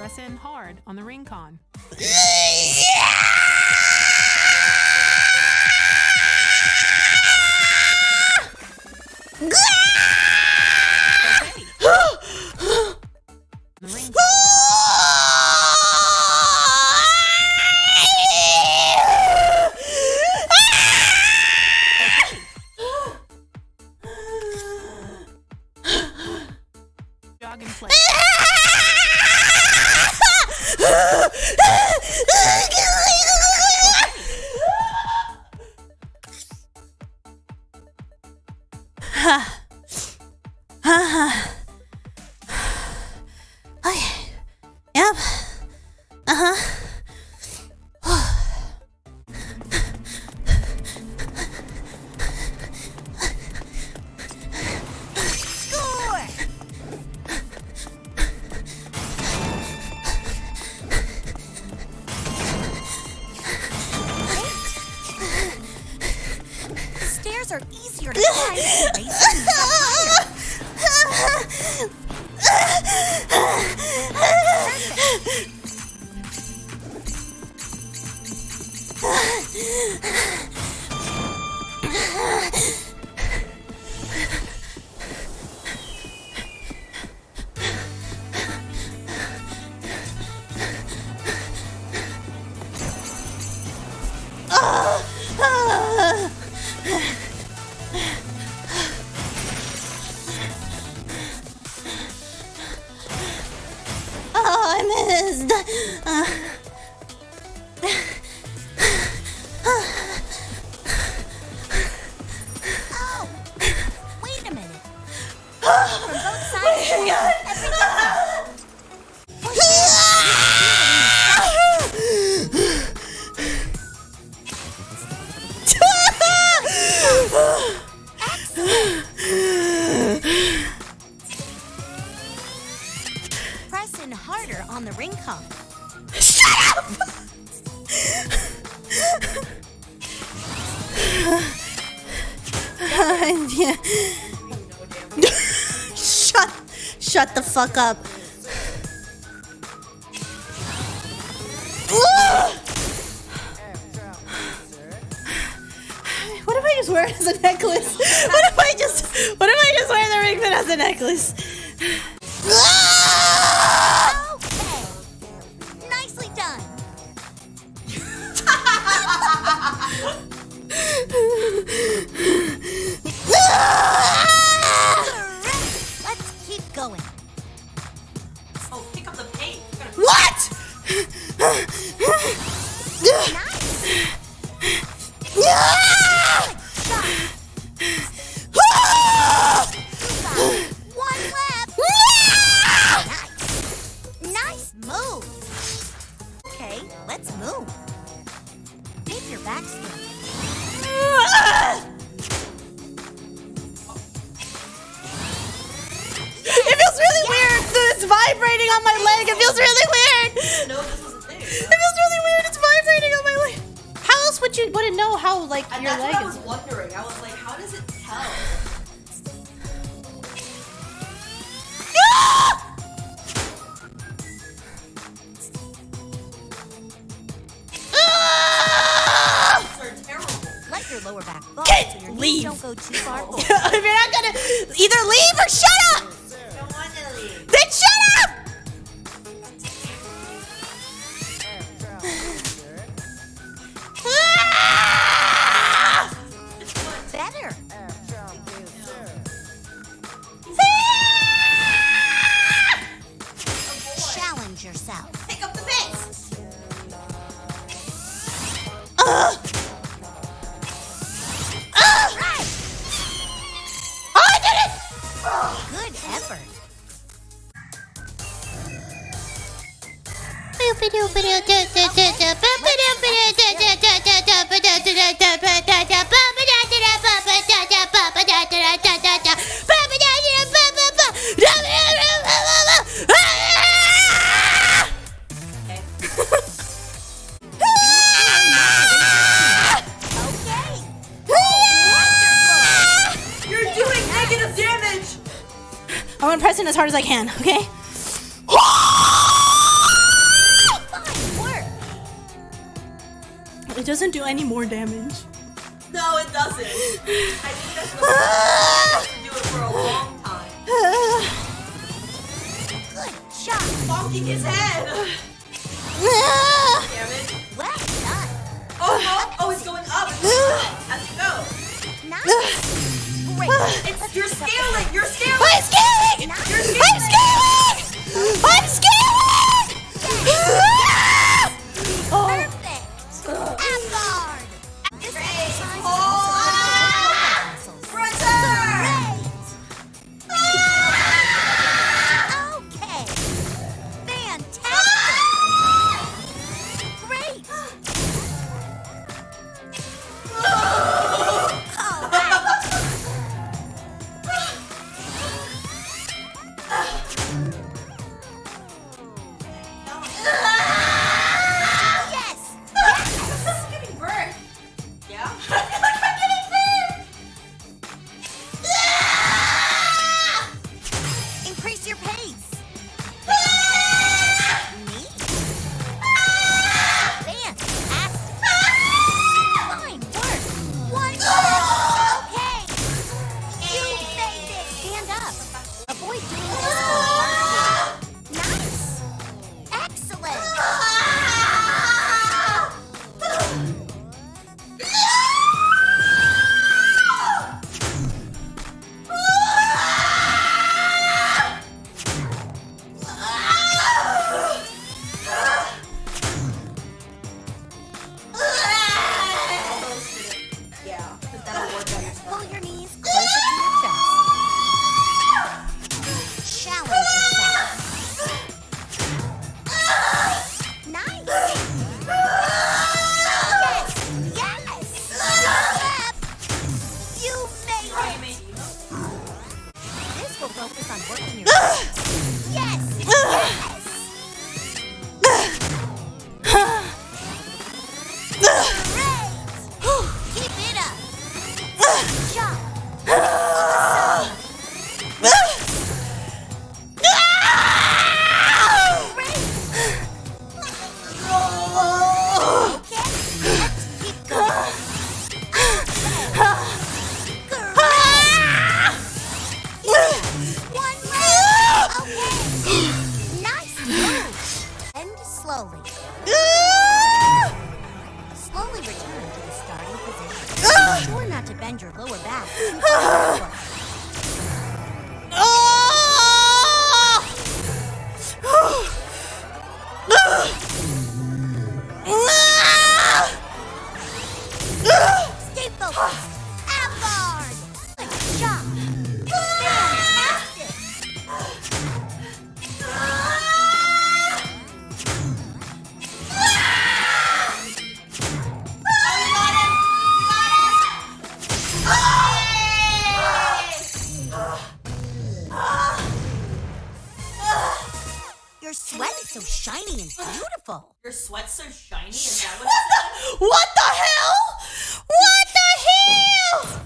Press in hard on the ring con. The ring con. Jog in place. Okay. Yep. Score! The stairs are easier to climb than racing Oh, I missed. Oh, wait a minute. From both sides, press in harder on the ring con. Shut up! Shut the fuck up. What if I just wear it as a necklace? What if I just wear the ring fit as a necklace? Okay. Nicely done. Correct. Let's keep going. Oh, pick up the pace. What? Nice. One left. Nice. Nice move. Okay, let's move. Keep your back straight. It feels really weird. It's vibrating on my leg. It feels really weird. No, this was a thing. It feels really weird. It's vibrating on my leg. How else would you wouldn't know how like And your that's leg what I is? was wondering. I was like, how does it tell? These are terrible. Let your lower back fall Kid, so your knees leave. don't go too far forward. If you're not gonna either leave or shut up, I don't want to leave. then shut up. Better. Challenge yourself. Pick up the pace. Right. Oh, I did it! Good effort. I'm gonna press in as hard as I can, okay? It doesn't do any more damage. No, it doesn't. I think that's what I'm do it for a long time. Good job. Bonking his head. Ah! Damn it. Well done. Oh, no. Oh, it's going up. Has to go. Nice. Great. You're scaling. You're scaling. I'm scaling! Nice. I'm scaling! I'm scaling! Oh. Perfect. Avant. This exercise is Oh. also good for your Brother. muscles. Okay. Fantastic. Great. All right. Yes. This is getting burned. Yeah? I feel like I'm getting burned. Increase your pace. Neat. Fantastic. Fine work. One more. Okay. You made it. Stand up. Avoid doing this for a heart. Nice. Excellent. Yeah, because that'll work out your stuff. Pull your knees closer to your chest. Challenge yourself. Nice. Yes. Yes. Left. You made it. This will focus on working your Yes. Yes. Great. Keep it up. Good job. Awesome. Great. Okay, let's keep going. Great. One more. Okay. Nice move. And slowly. Slowly return to the starting position. Be sure not to bend your lower back too far forward. Stay focused. Avant. Good job. Fantastic. Your sweat is so shiny and beautiful. Your sweat's so shiny, is that what it said? What the hell? What the hell?